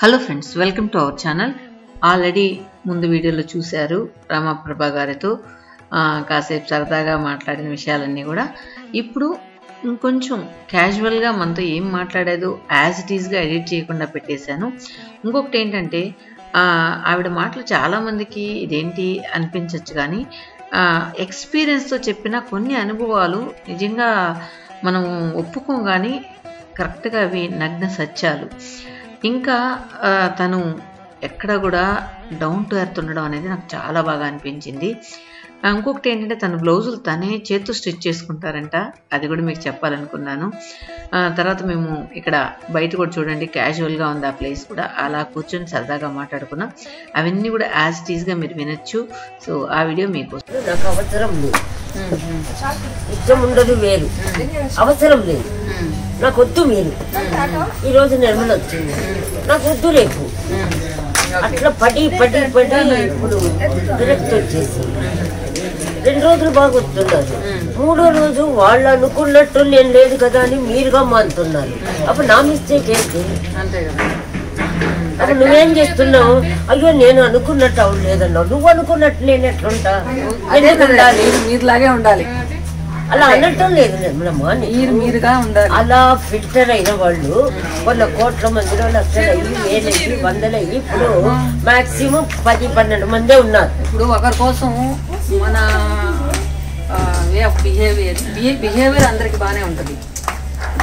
Hello friends, welcome to our channel. Already ముందు వీడియోలో చూశారు రామప్రభ గారితో కాసేపు సరదాగా మాట్లాడిన విషయాలన్నీ కూడా. ఇప్పుడు ఇంకొంచెం క్యాజువల్గా మనతో ఏం మాట్లాడేదో యాజ్ ఇట్ ఈస్గా ఎడిట్ చేయకుండా పెట్టేశాను. ఇంకొకటి ఏంటంటే ఆవిడ మాటలు చాలామందికి ఇదేంటి అనిపించవచ్చు, కానీ ఎక్స్పీరియన్స్తో చెప్పిన కొన్ని అనుభవాలు నిజంగా మనం ఒప్పుకోం, కానీ కరెక్ట్గా అవి నగ్న సత్యాలు. ఇంకా తను ఎక్కడ కూడా డౌన్ టు ఎర్త్ ఉండడం అనేది నాకు చాలా బాగా అనిపించింది. ఇంకొకటి ఏంటంటే తను బ్లౌజులు తనే చేత్తో స్టిచ్ చేసుకుంటారంట, అది కూడా మీకు చెప్పాలనుకున్నాను. తర్వాత మేము ఇక్కడ బయట కూడా చూడండి, క్యాజువల్గా ఉంది ఆ ప్లేస్ కూడా. అలా కూర్చొని సరదాగా మాట్లాడుకున్నాం. అవన్నీ కూడా యాజ్ ఇట్ ఈస్గా మీరు వినొచ్చు. సో ఆ వీడియో మీకు నాకు అవసరం లేదు, ఇష్టం ఉండదు వేరు, అవసరం లేదు, నాకు వద్దు మీరు. ఈరోజు నిర్మల వచ్చింది, నాకు వద్దు రేపు. అట్లా పడి పడి పడి ఇప్పుడు విరక్తి వచ్చేసి 2 రోజులు బాగా వస్తున్నారు, 3వ రోజు వాళ్ళు అనుకున్నట్టు నేను లేదు కదా అని మీరుగా మారుతున్నారు. అప్పుడు నా మిస్టేక్ ఏంటి? అప్పుడు నువ్వేం చేస్తున్నావు? అయ్యో నేను అనుకున్నట్టు అవును లేదన్నావు, నువ్వు అనుకున్నట్టు నేను ఎట్లుంటా? మీరులాగే ఉండాలి, అలా అనటం లేదు మీరుగా ఉండాలి. అలా ఫిల్టర్ అయిన వాళ్ళు కొన్ని కోట్ల మందిలో లక్షలయ్యి, వేలయ్యి, వందలయ్యి ఇప్పుడు మాక్సిమం 10-12 మందే ఉన్నారు. ఇప్పుడు ఒకరి కోసం మన వే ఆఫ్ బిహేవియర్ అందరికి బాగానే ఉంటుంది.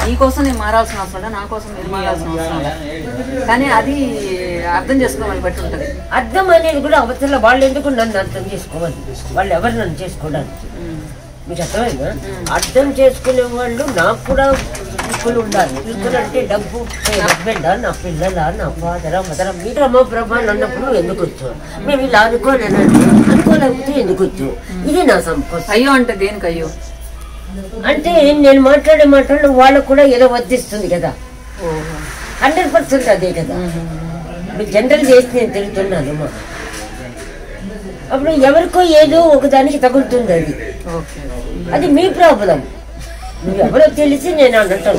నీకోసం నేను మారాల్సిన అవసరం లేదు, నా కోసం మీరు మారాల్సిన అవసరం లేదు. కానీ అది అర్థం చేసుకోవాలని బట్టి ఉంటుంది. అర్థం అనేది కూడా అవసరం. వాళ్ళు ఎందుకు నన్ను అర్థం చేసుకోవాలి? వాళ్ళు ఎవరు నన్ను చేసుకోవడానికి? మీకు అర్థమైందా? అర్థం చేసుకునే వాళ్ళు నాకు కూడా ఈక్వల్ ఉండాలి. ఈక్వల్ అంటే డబ్బు, హస్బెండా, నా పిల్లలా, నా ఫాదరా, మదరా, మీరు రామప్రభ అన్నప్పుడు ఎందుకు వచ్చు? మేము ఇలా అనుకోలేనండి, అనుకోలేకపోతే ఎందుకు వచ్చు? ఇది నా సంపద. అయ్యో అంటే దేనికి అయ్యో అంటే నేను మాట్లాడే మాటలు వాళ్ళకు కూడా ఏదో వర్తిస్తుంది కదా. 100% అదే కదా. ఇప్పుడు జనరల్ చేసి నేను తిరుగుతున్నాను, అప్పుడు ఎవరికో ఏదో ఒకదానికి తగులుతుంది. అది మీ ప్రాబ్లం. నువ్వు ఎవరో తెలిసి నేను అనటం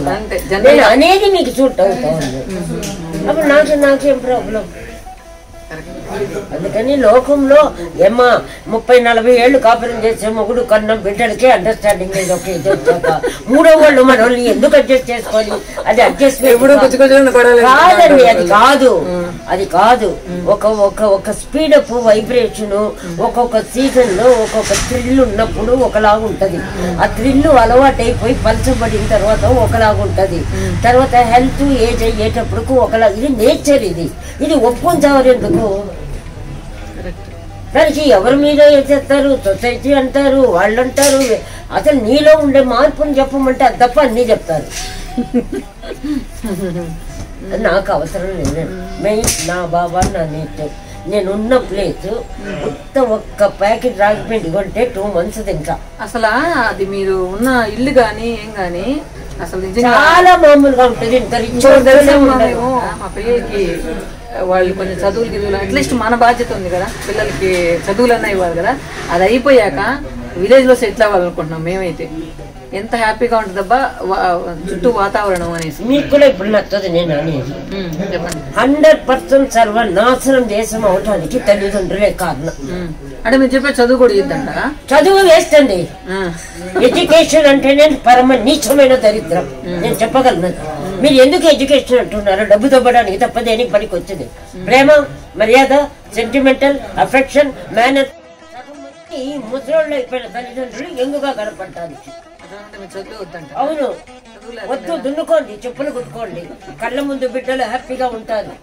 నేను అనేది మీకు సూట్ అవుతా ఉంది. అప్పుడు నాకేం ప్రాబ్లం? అందుకని లోకంలో ఏమా 30-40 ఏళ్ళు కాపురం చేసే మొగుడు కన్నా బిడ్డలకే అండర్స్టాండింగ్ లేదు. ఒక ఇది వచ్చాక 3వ వాళ్ళు మనల్ని ఎందుకు అడ్జస్ట్ చేసుకోవాలి? అది అడ్జస్ట్మెంట్ కాదండి, అది కాదు, అది కాదు. ఒక స్పీడప్, వైబ్రేషన్, ఒక్కొక్క సీజన్ లో ఒక్కొక్క థ్రిల్ ఉన్నప్పుడు ఒకలాగా ఉంటది. ఆ థ్రిల్ అలవాటు అయిపోయి పలచబడిన తర్వాత ఒకలాగుంటది. తర్వాత హెల్త్ ఏజ్ అయ్యేటప్పుడు ఒకలాగా. ఇది నేచర్. ఇది ఒప్పుకుంటారు ఎందుకు? దానికి ఎవరి మీద వేసేస్తారు? సొసైటీ అంటారు, వాళ్ళు అంటారు. అసలు నీలో ఉండే మార్పుని చెప్పమంటే అది తప్ప అన్నీ చెప్తారు. నాకు అవసరం లేదు. నా బాబా, నా నీట్, నేనున్న ప్లేస్ ఒక్క ప్యాకెట్ రాగిపిండి కొంటే 2 months తింటా. అసలు అది మీరు ఉన్న ఇల్లు గాని ఏం గాని అసలు చాలా మామూలుగా ఉంటుంది. మా పిల్లలకి వాళ్ళు కొంచెం చదువులు అట్లీస్ట్ మన బాధ్యత ఉంది కదా, పిల్లలకి చదువులన్నా ఇవ్వాలి కదా. అది అయిపోయాక విలేజ్ లో సెటిల్ అవ్వాలనుకుంటున్నాం మేమైతే. ఎంత హ్యాపీగా ఉంటుందబ్బా చుట్టూ వాతావరణం అనేసి. మీకు కూడా ఇప్పుడు నచ్చదు నేను అనేది. 100% సర్వనాశనం దేశం అవటానికి తల్లిదండ్రులే కారణం. అంటే మీరు చెప్పే చదువు కూడా ఇద్దంటారా? చదువు వేస్ట్ అండి. ఎడ్యుకేషన్ అంటేనే పరమ నీచమైన దరిద్రం. నేను చెప్పగలను. మీరు ఎందుకు ఎడ్యుకేషన్ అంటున్నారు? డబ్బు దొబ్బడానికి తప్ప దేనికి పనికి వచ్చేది. ప్రేమ, మర్యాద, సెంటిమెంటల్ అఫెక్షన్, మేనర్. ముసలోళ్ళు అయిపోయిన తల్లిదండ్రులు ఎంగుగా కనపడటానికి. అవును, వద్దు, దున్నుకోండి, చెప్పులు కుట్టుకోండి. కళ్ళ ముందు బిడ్డలు హ్యాపీగా ఉంటారు.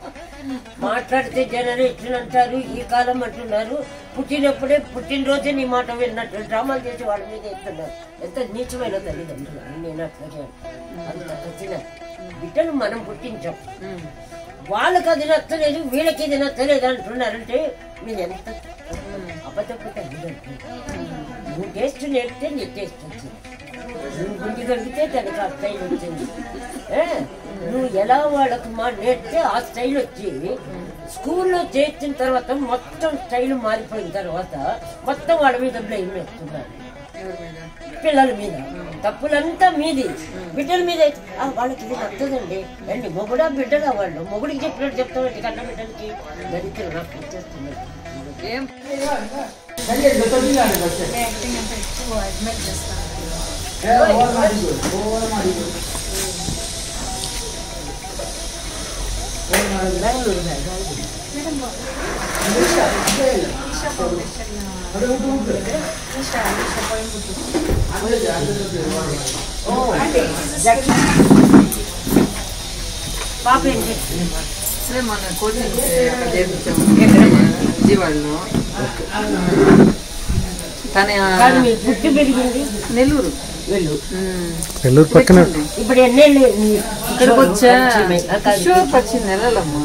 మాట్లాడితే జనరేషన్ అంటారు, ఈ కాలం అంటున్నారు. పుట్టినప్పుడే పుట్టినరోజే నీ మాట విన్నట్టు డ్రామాలు చేసి వాళ్ళ మీద ఎత్తున్నారు. ఎంత నీచమైన తల్లిదండ్రులు. నేను అట్లాగే అంత వచ్చిన బిడ్డలు మనం పుట్టించాం. వాళ్ళకి అది నచ్చలేదు, వీళ్ళకి ఇది నచ్చలేదు అంటున్నారంటే మీరు ఎంత అబద్ధపు తల్లిదండ్రులు. నువ్వు టేస్ట్ నేర్పితే నీ టేస్ట్ వచ్చింది, నువ్వు గుండి దొరికితే దానికి ఆ స్టైల్ వచ్చింది. నువ్వు ఎలా వాళ్ళకు నేర్పితే ఆ స్టైల్ వచ్చి స్కూల్లో చేర్చిన తర్వాత మొత్తం స్టైల్ మారిపోయిన తర్వాత మొత్తం వాళ్ళ మీద బ్లేమ్ వేస్తున్నారు, పిల్లల మీద. తప్పులంతా మీది. బిడ్డల మీద వాళ్ళకి ఇది నచ్చదండి అండి. మొగుడా బిడ్డగా వాళ్ళు మొగుడికి చెప్పినట్టు చెప్తామండి. కన్న బిడ్డలకి దరిద్రం నాకు ఇచ్చేస్తున్నారు. పాప ఏం చేస్తుంది? మన కోచింగ్ చేర్పించాము విజయవాడలో. పుట్టి పెరిగింది నెల్లూరు. నెల్లూరు పక్కన. ఇప్పుడు ఎన్నేళ్ళు ఇక్కడికి వచ్చా? నెలలమ్మా.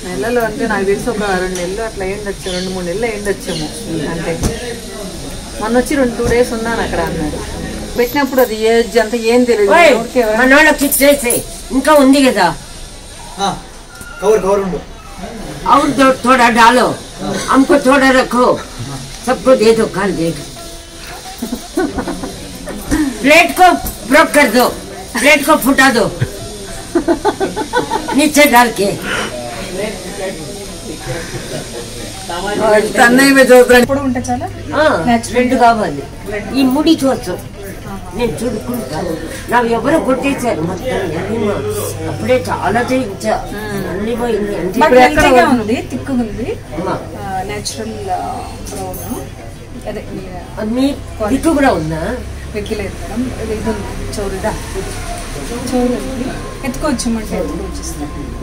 నెలలు అంటే నాకు తెలిసి ఒక 2 నెలలు అట్లా ఏండొచ్చు, 2-3 నెలలు ఏండొచ్చాము. అంటే మొన్న వచ్చి 2-2 డేస్ ఉన్నాను అక్కడ అన్నాడు. పెట్టినప్పుడు అది ఏజ్ అంత ఏం తెలియదు. మనోళ్ళకి చేసే ఇంకా ఉంది కదా. और थोड़ा डालो, हमको थोड़ा रखो, सबको दे दो, खान दे। प्लेट को ब्रेक कर दो, प्लेट को फुटा दो नीचे डाल के. రెండు కావాలి. ఈ ముడి చూసు నేను చూడుకుంటాను. నాకు ఎవరో కొట్టేశారు మొత్తం. అప్పుడే చాలా చేయించా, అన్ని పోయింది. అన్ని దిక్కు కూడా ఉందా?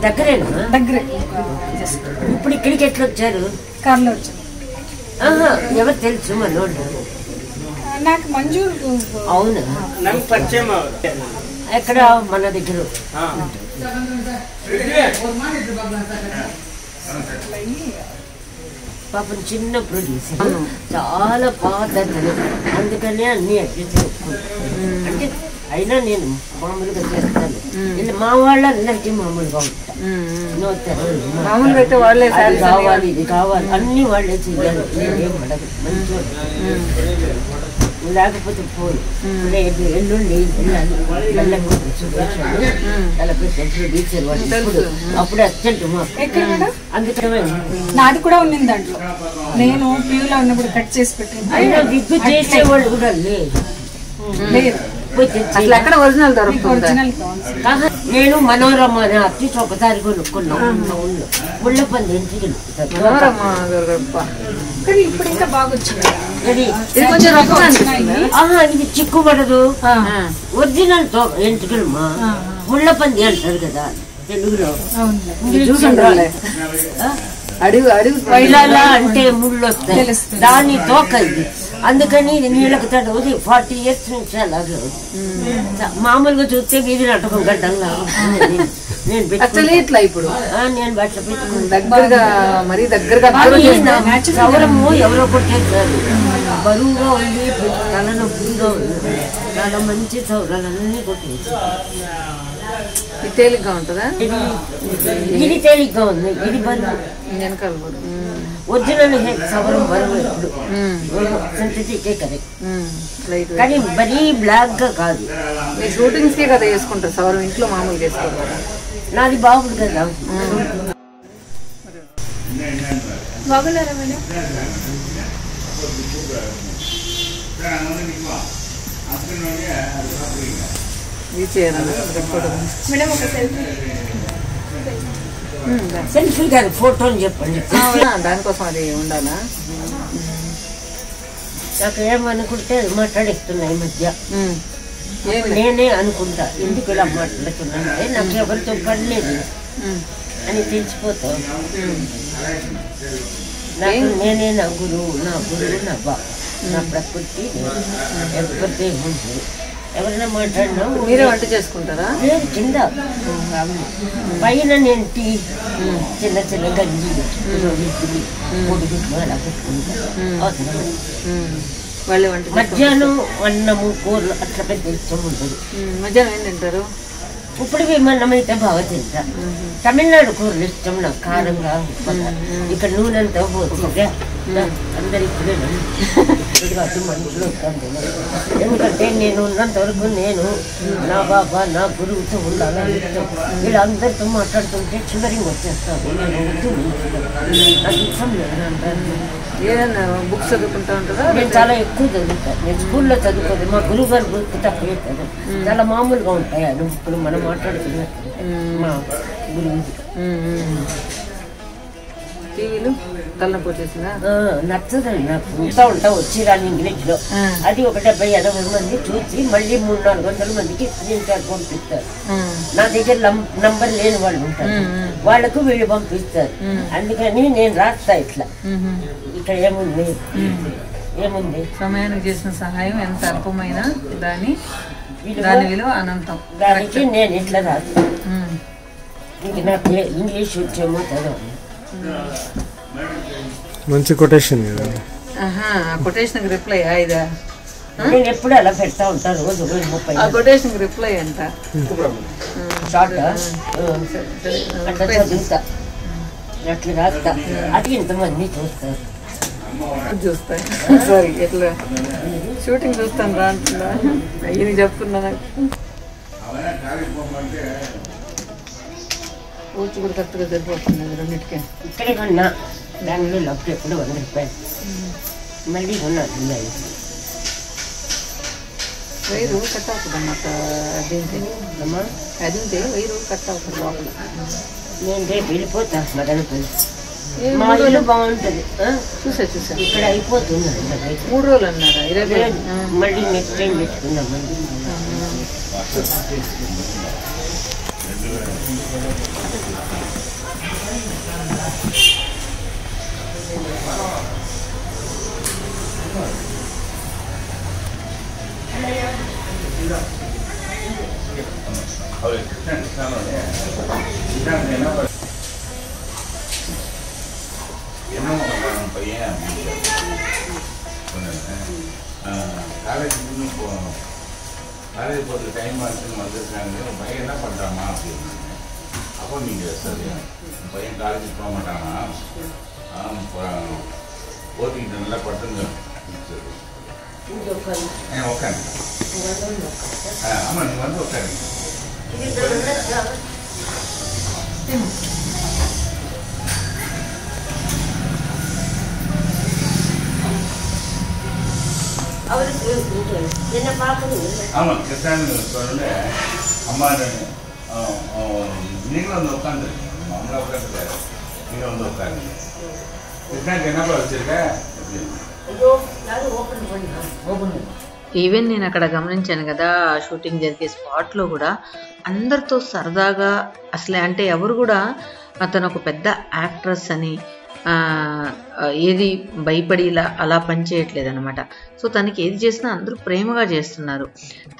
దగ్గరేనా? దగ్గరే. ఇప్పుడు ఇక్కడికి ఎట్లా వచ్చారు? కార్లో వచ్చారు. ఎవరు తెలుసు మనోళ్ళు? నాకు మంజూరు. అవునా? ఎక్కడ? మన దగ్గర. పాపం చిన్న ప్రొడ్యూసర్, చాలా పాతను, అందుకనే అన్ని అడ్జస్ట్ చేసుకుంటాను. అంటే అయినా నేను మామూలుగా చేస్తాను. మా వాళ్ళందరికీ మామూలుగా ఉంటా. కావాలి, ఇది కావాలి, అన్ని వాళ్ళే చెయ్యాలి. నేనేం అడగదు. మంచిగా లేకపోతే పోయి ఎల్లుండి వెళ్ళాలి. ప్రొడ్యూసర్ వాళ్ళు అప్పుడే అర్జెంట్ మాకు. అందుకనే నాది కూడా ఉంది దాంట్లో. నేను ప్యూలో ఉన్నప్పుడు కట్ చేసి పెట్టాను. అయినా విగ్గు చేసేవాళ్ళు కూడా లేదు. అసలు ఎక్కడ ఒరిజినల్ దొరుకుతుంది? నేను మనోరమ్మ అని అట్లీస్ట్ ఒకసారి కొనుక్కున్నాను. ముళ్ళపంది ఇంటికి. కానీ ఇప్పుడు ఇంకా బాగా వచ్చింది. ఇది చిక్కుపడదు. ఒరిజినల్ ఎంటికలు మా ముళ్ళపంది అంటారు కదా తెలుగులో. పైలాలా అంటే ముళ్ళు వస్తాయి, దాన్ని తోక ఇది. అందుకని ఇది నీళ్ళకి తడవది. 40 years నుంచి అలాగే మామూలుగా చూస్తే వీధి నాటకం గడ్డంగా నేను ఇట్లా ఇప్పుడు నేను బట్ల పెట్టుకుని దగ్గరగా మరీ దగ్గరగా సౌరము ఎవరో కొట్టేశారు. బరువుగా ఉంది, తలనొప్పిగా ఉంది. చాలా మంచి సౌరాలన్నీ కొట్టేసారు. ఇది తేలిగ్గా ఉంటుందా? ఇది తేలిగ్గా ఉంది, ఇది బరువు. వెనకాల ఒరిజినల్ సవరం బరువు ఎప్పుడు సింథటికే కదా. కానీ మరీ బ్లాక్ గా కాదు. మీ షూటింగ్స్ కే కదా వేసుకుంటారు సవరం, ఇంట్లో మామూలుగా వేసుకోవాలి. నాది బాగుంది కదా. బాగున్నారా మేడం? మేడం ఒక సెల్ఫీ గారు ఫోటో అని చెప్పండి. దానికోసం అది ఉండాలా? నాకు ఏమనుకుంటే మాట్లాడిస్తున్నాయి మధ్య. నేనే అనుకుంటా ఎందుకు ఇలా మాట్లాడుతున్నానంటే నాకు ఎవరితో పడలేదు అని తెలిసిపోతాం. నాకు నేనే నా గురువు నా బాబు, నా ప్రకృతి. ఎవరితో ఏముంటుంది? ఎవరైనా మాట్లాడినా మీరే వంట చేసుకుంటారా? లేదు, కింద పైన నేను టీ చిన్న చిన్న గంజి పొడుగుట్లు అలా పెట్టుకుంటాను. మధ్యాహ్నం అన్నము కూరలు అట్లా పెద్ద ఇష్టం ఉంటుంది. మధ్యాహ్నం ఏం తింటారు? ఇప్పుడు విమానం అయితే బాగా తింటా. తమిళనాడు కూరలు ఇష్టం నాకు, కారంగా. ఇక్కడ నూనెంతో పోతుందా అందరు ఇప్పుడే చెప్పేది కాదు మనుషులు వస్తాను. ఎందుకంటే నేను ఉన్నంత వరకు నేను నా బాబా నా గురువుతో ఉండాలని ఇష్టం. వీళ్ళందరితో మాట్లాడుతుంటే చివరికి వచ్చేస్తాను. నేను నాకు ఇష్టం లేదు అంటారు. ఏదన్నా బుక్స్ చదువుకుంటా ఉంటారా? నేను చాలా ఎక్కువ చదువుతాను. నేను స్కూల్లో చదువుకోలేదు. మా గురువు గారు బుక్ తక్కువే చదువు. చాలా మామూలుగా ఉంటాయి అది ఇప్పుడు మనం మాట్లాడుతున్నట్టు మా గురువు. టీవీలు తలనొప్పి వచ్చేసిందా? నచ్చదండి నాకు. ఉంటా వచ్చి రాని ఇంగ్లీష్లో అది ఒక 70-80 మంది చూసి మళ్ళీ 300-400 మందికి స్క్రీన్ షాట్ పంపిస్తారు. నా దగ్గర నంబర్ లేని వాళ్ళు ఉంటారు, వాళ్ళకు వీళ్ళు పంపిస్తారు. అందుకని నేను రాస్తా ఇట్లా. ఇక్కడ ఏముంది సమయానికి చేసిన సహాయం ఎంత అల్పమైన దాని విలువ అనంతం. దానికి నేను ఇట్లా రాస్తా. ఇంక నాకు ఇంగ్లీష్ వచ్చేమో చదవాలి. మంచి కొటేషన్ కదా. కొటేషన్ రిప్లై ఇదా? నేను ఎప్పుడు అలా పెడతా ఉంటాను. రోజు 30. ఆ కొటేషన్ రిప్లై ఎంత? షార్ట్ అట్లా చదువుతా, అట్లా రాస్తా. అది ఇంతమంది చూస్తారు. సారీ ఎట్లా షూటింగ్ చూస్తాను రా అంటున్నా. అయ్యి చెప్తున్నా నాకు ఊచి కూడా కరెక్ట్గా సరిపోతుంది రెండింటికి. ఇక్కడే కొన్నా బెంగళూరులో అప్పుడు ఎప్పుడు 100 రూపాయలు. మళ్ళీ కొన్నా వైరు కట్ అవుతుంది అన్నమాట. అదింటే వైరు కట్ అవుతుంది లోపల. నేను రేపు వెళ్ళిపోతా మదనపల్లి. మా ఇల్లు బాగుంటుంది. చూసా ఇక్కడ అయిపోతుంది. 3 రోజులు అన్నారా? 20 మళ్ళీ నెక్స్ట్ టైం పెట్టుకున్నాం. பையன் காலேஜ் போகணும், காலேஜ் போகிற டைம் ஆச்சுன்னு வந்திருக்காங்க. உன் பையன் என்ன பண்ணுறாமா அப்படின்னு. அப்போ நீங்கள் சரி உன் பையன் காலேஜுக்கு போக மாட்டானா? ஓட்டிக்கிட்டு நல்லா பட்டுங்க. சரி உட்காந்து ஆமாம் நீங்கள் வந்து உட்காருங்க. ஆமாம் கிருஷ்ணான்னு சொன்ன அம்மா நீங்களும் வந்து உட்காந்துருங்க. அவங்கள உட்காந்துருக்காரு, நீங்கள் வந்து உட்காருங்க. கிருஷ்ணாக்கு என்னப்பா வச்சிருக்க? ఈవెన్ నేను అక్కడ గమనించాను కదా, షూటింగ్ జరిగే స్పాట్లో కూడా అందరితో సరదాగా అసలే, అంటే ఎవరు కూడా తను ఒక పెద్ద యాక్ట్రెస్ అని ఏది భయపడి అలా పనిచేయట్లేదు అనమాట. సో తనకి ఏది చేసినా అందరూ ప్రేమగా చేస్తున్నారు.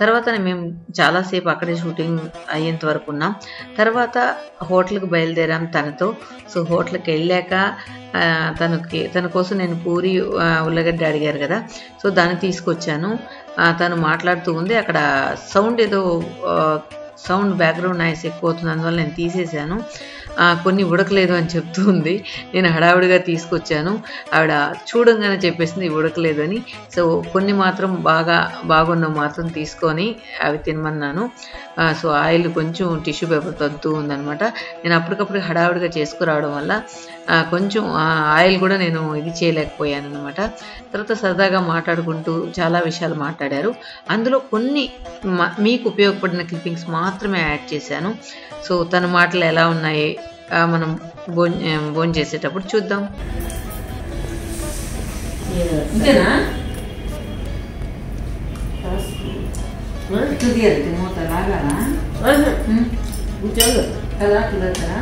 తర్వాత మేము చాలాసేపు అక్కడే షూటింగ్ అయ్యేంత వరకు ఉన్నాం. తర్వాత హోటల్కి బయలుదేరాం తనతో. సో హోటల్కి వెళ్ళాక తన కోసం నేను పూరి ఉల్లగడ్డ అడిగారు కదా, సో దాన్ని తీసుకొచ్చాను. తను మాట్లాడుతూ ఉంది. అక్కడ సౌండ్ బ్యాక్గ్రౌండ్ నాయిస్ ఎక్కువ అవుతుంది, అందువల్ల నేను తీసేశాను. కొన్ని ఉడకలేదు అని చెప్తూ ఉంది. నేను హడావుడిగా తీసుకొచ్చాను. ఆవిడ చూడంగానే చెప్పేసింది ఉడకలేదు అని. సో కొన్ని మాత్రం బాగున్నవి మాత్రం తీసుకొని అవి తినమన్నాను. సో ఆయిల్ కొంచెం టిష్యూ పేపర్ తగ్గుతూ ఉందనమాట. నేను అప్పటికప్పుడు హడావుడిగా చేసుకురావడం వల్ల కొంచెం ఆయిల్ కూడా నేను ఇది చేయలేకపోయాను అనమాట. తర్వాత సరదాగా మాట్లాడుకుంటూ చాలా విషయాలు మాట్లాడారు. అందులో కొన్ని మీకు ఉపయోగపడిన క్లిప్పింగ్స్ మాత్రమే యాడ్ చేశాను. సో తన మాటలు ఎలా ఉన్నాయి మనం భోజనం చేసేటప్పుడు చూద్దాం. ఇంతేనా? మూత లాగాలా కదా కుదరతారా?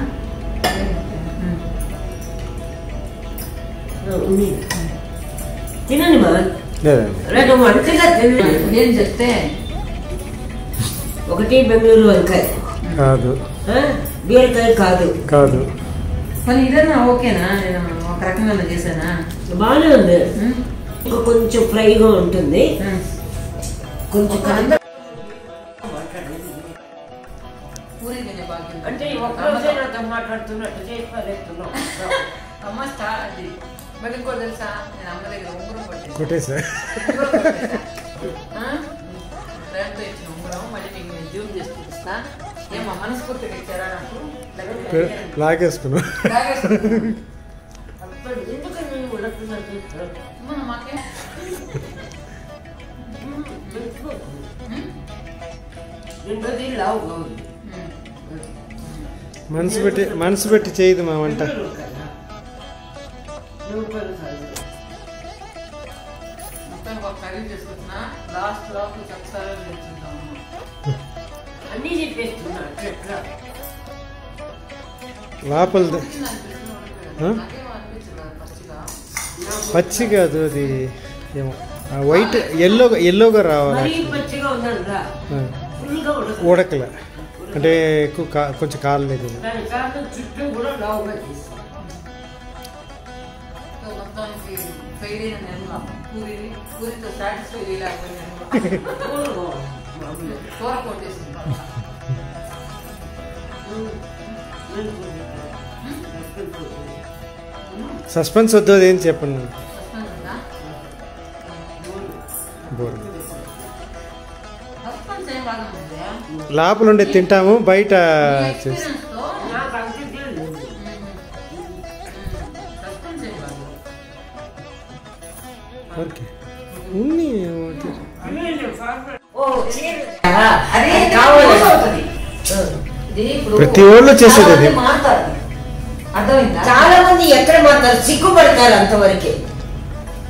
తినండి ఏం చెప్తే ఒకటి బెంగళూరు వంకాయ కాదు, బీరకాయ కాదు. మరి ఇదన్నా ఓకేనా? నేను ఒక రకంగా చేశానా? బాగానే ఉంది. ఇంకా కొంచెం ఫ్రైగా ఉంటుంది. కొంచెం అంటే మాట్లాడుతున్నట్టు చేసి మరి ఇంకోటి తెలుసా, నేను అమ్మ దగ్గర ఉంగరం కొట్టేసి కొట్టేసా ప్రేమతో ఇచ్చిన ఉంగరం మళ్ళీ మీకు నేను జూమ్ చేసి చూపిస్తా. ఏమో మనస్ఫూర్తిగా ఇచ్చారా నాకు? లాగేసుకున్నా. ఎందుకని మాకే మనసు పెట్టి చేయదు మా వంట. మొత్తానికి ఒక కర్రీ చేసుకుంటున్నా. లాస్ట్ లోపల చెప్తారో నేర్చుకుంటాము. అన్నీ చెప్పేస్తున్నా. లోపల పచ్చి కాదు, అది ఏమో వైట్ ఎల్లోగా రావాలి. ఉడకలే అంటే ఎక్కువ కొంచెం కాలేదు. చుట్టూ కూడా లావుగా చేస్తాం. మొత్తానికి ఫెయిల్ అయిన నేను పూరితో సాటిస్ఫై చేయలేకపోయినా కూర కొట్టేసింది. సస్పెన్స్ వద్దు, అదేం చెప్పండి. లోపల ఉండే తింటాము, బయట చేస్తాం. ఓకే ఉన్ని ప్రతి ఊళ్ళో చేసేది అది. అర్థమైందా? చాలా మంది ఎక్కడ మాట్లాడారు, సిగ్గుపడతారు అంతవరకే.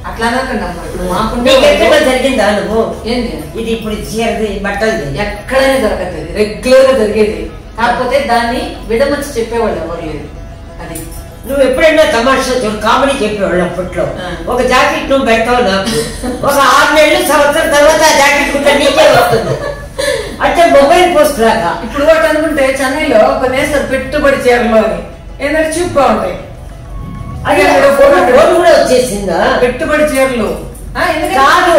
అట్లా అనకండి అమ్మా. ఇప్పుడు నీకు ఎక్కడ జరిగిందా అనుభవం? ఏంటి ఇది ఇప్పుడు చీరది బట్టలు ఎక్కడైనా దొరకదు, రెగ్యులర్ గా జరిగేది. కాకపోతే దాన్ని విడమర్చి చెప్పేవాళ్ళు ఎవరు లేదు. అది నువ్వు ఎప్పుడైనా తమాషా కామెడీ చెప్పేవాళ్ళు అప్పట్లో. ఒక జాకెట్ నువ్వు పెడతావు నాకు, ఒక 6 నెలలు సంవత్సరం తర్వాత ఆ జాకెట్ కుట్ట నీకే వస్తుంది. అంటే మొబైల్ పోస్ట్ లాగా. ఇప్పుడు ఒకటి అనుకుంటే చెన్నైలో కొన్ని వేస్తారు పెట్టుబడి చీరలు అని, ఏంటంటే చూపుగా ఉంటాయి. అది ఫోన్ కూడా వచ్చేసిందా? పెట్టుబడి చీరలు కాదు,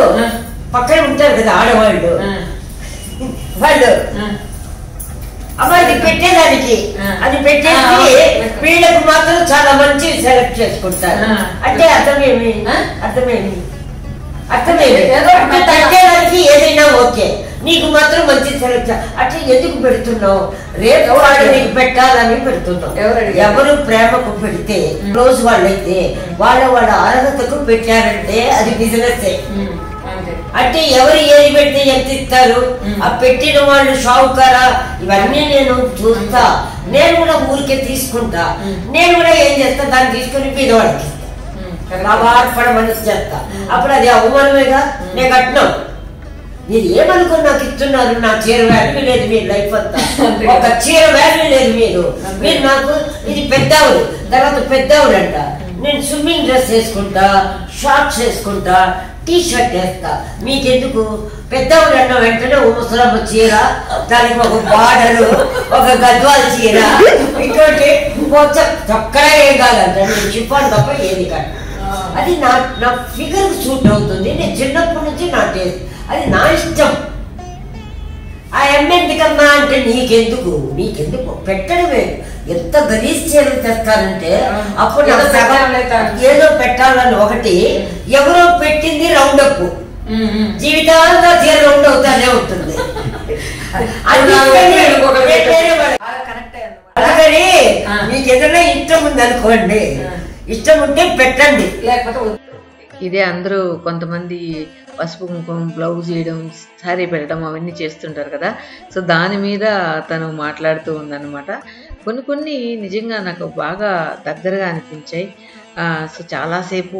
పక్కన ఉంటారు కదా ఆడవాళ్ళు, వాళ్ళు అమ్మాయి పెట్టేదానికి అది పెట్టేసి వీళ్ళకు మాత్రం చాలా మంచి సెలెక్ట్ చేసుకుంటారు. అంటే అర్థమేమి తగ్గేదానికి ఏదైనా ఓకే, నీకు మాత్రం మంచి సెలెక్ట్. అంటే ఎందుకు పెడుతున్నావు? రేపు వాడు నీకు పెట్టాలని పెడుతున్నావు. ఎవరు ప్రేమకు పెడితే క్లోజ్ వాళ్ళైతే వాళ్ళ అర్హతకు పెట్టారంటే అది బిజినెస్. అంటే ఎవరు ఏది పెడితే ఎంత ఇస్తారు, ఆ పెట్టిన వాళ్ళు షావుకారా, ఇవన్నీ నేను చూస్తా. నేను కూడా ఊరికే తీసుకుంటా. నేను కూడా ఏం చేస్తా, దాన్ని తీసుకుని పేదవాడికి బాధపడమని చేస్తా. అప్పుడు అది అవమానమేగా. నేను కట్టినాం, మీరు ఏమనుకుని నాకు ఇస్తున్నారు? నా చీర వాల్యూ లేదు, మీ లైఫ్ అంతా ఒక చీర వాల్యూ లేదు. మీరు నాకు ఇది పెద్దవుడు, తర్వాత పెద్దవుడు అంట. నేను స్విమ్మింగ్ డ్రెస్ వేసుకుంటా, షార్ట్స్ వేసుకుంటా, టీ షర్ట్ వేస్తా. మీకెందుకు? పెద్దవుడు అన్న వెంటనే ముసలమ్మ చీర, దానికి ఒక బార్డరు, ఒక గద్వాల చీర, ఇంకోటి చక్కగా ఏం కాదంట. నేను షిఫాన్ తప్ప ఏది కాదు. అది నా ఫిగర్ సూట్ అవుతుంది. నేను చిన్నప్పటి నుంచి నా టేస్ట్, అది నా ఇష్టం. ఆ ఎందుకమ్మా అంటే నీకెందుకు పెట్టడమే. ఎంత గలీజ్ చీరలు తెస్తానంటే అప్పుడు ఏదో పెట్టాలని ఒకటి, ఎవరో పెట్టింది రౌండప్, జీవితాంతా చీర రౌండ్ అవుతానే ఉంటుంది. అలాగని మీకు ఏదైనా ఇష్టం ఉంది అనుకోండి, ఇష్టం ఉంటే పెట్టండి, లేకపోతే ఇదే అందరూ కొంతమంది పసుపు కుంకుమ బ్లౌజ్ వేయడం, శారీ పెట్టడం అవన్నీ చేస్తుంటారు కదా. సో దాని మీద తను మాట్లాడుతూ ఉందన్నమాట. కొన్ని నిజంగా నాకు బాగా దగ్గరగా అనిపించాయి. సో చాలాసేపు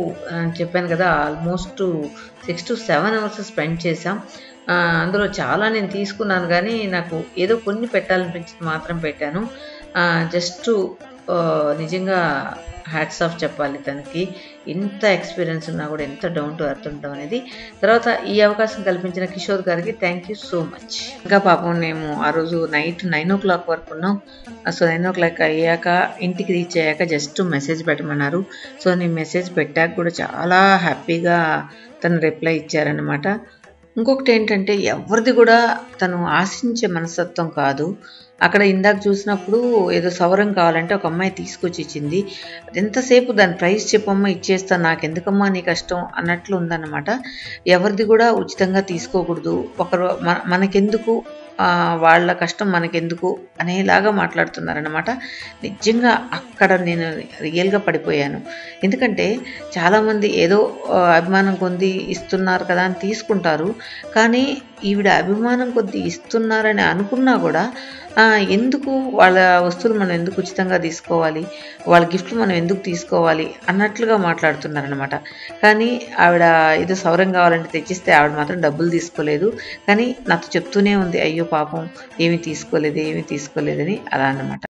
చెప్పాను కదా, ఆల్మోస్ట్ 6 to 7 hours స్పెండ్ చేసాం. అందులో చాలా నేను తీసుకున్నాను, కానీ నాకు ఏదో కొన్ని పెట్టాలనిపించింది మాత్రం పెట్టాను. జస్ట్ నిజంగా హ్యాట్స్ ఆఫ్ చెప్పాలి తనకి. ఇంత ఎక్స్పీరియన్స్ ఉన్నా కూడా ఎంత డౌన్ టు ఎర్త్ ఉంటాం అనేది. తర్వాత ఈ అవకాశం కల్పించిన కిషోర్ గారికి థ్యాంక్ యూ సో మచ్. ఇంకా పాపం మేము ఆ రోజు నైట్ 9 o'clock వరకు ఉన్నాం. సో 9 o'clock అయ్యాక ఇంటికి రీచ్ అయ్యాక జస్ట్ మెసేజ్ పెట్టమన్నారు. సో నేను మెసేజ్ పెట్టాక కూడా చాలా హ్యాపీగా తను రిప్లై ఇచ్చారనమాట. ఇంకొకటి ఏంటంటే ఎవరిది కూడా తను ఆశించే మనస్తత్వం కాదు. అక్కడ ఇందాక చూసినప్పుడు ఏదో సవరం కావాలంటే ఒక అమ్మాయి తీసుకొచ్చి ఇచ్చింది. ఎంతసేపు దాని ప్రైస్ చెప్పమ్మా ఇచ్చేస్తాను, నాకు ఎందుకమ్మా నీ కష్టం అన్నట్లు ఉందన్నమాట. ఎవరిది కూడా ఉచితంగా తీసుకోకూడదు, ఒకరు మనకెందుకు, వాళ్ళ కష్టం మనకెందుకు అనేలాగా మాట్లాడుతున్నారన్నమాట. నిజంగా అక్కడ నేను రియల్గా పడిపోయాను. ఎందుకంటే చాలామంది ఏదో అభిమానం కొద్ది ఇస్తున్నారు కదా అని తీసుకుంటారు. కానీ ఈవిడ అభిమానం కొద్ది ఇస్తున్నారని అనుకున్నా కూడా ఎందుకు వాళ్ళ వస్తువులు మనం ఎందుకు ఉచితంగా తీసుకోవాలి, వాళ్ళ గిఫ్ట్లు మనం ఎందుకు తీసుకోవాలి అన్నట్లుగా మాట్లాడుతున్నారనమాట. కానీ ఆవిడ ఏదో సౌరం కావాలంటే తెచ్చిస్తే ఆవిడ మాత్రం డబ్బులు తీసుకోలేదు. కానీ నాతో చెప్తూనే ఉంది, అయ్యో పాపం ఏమీ తీసుకోలేదని అలా అన్నమాట.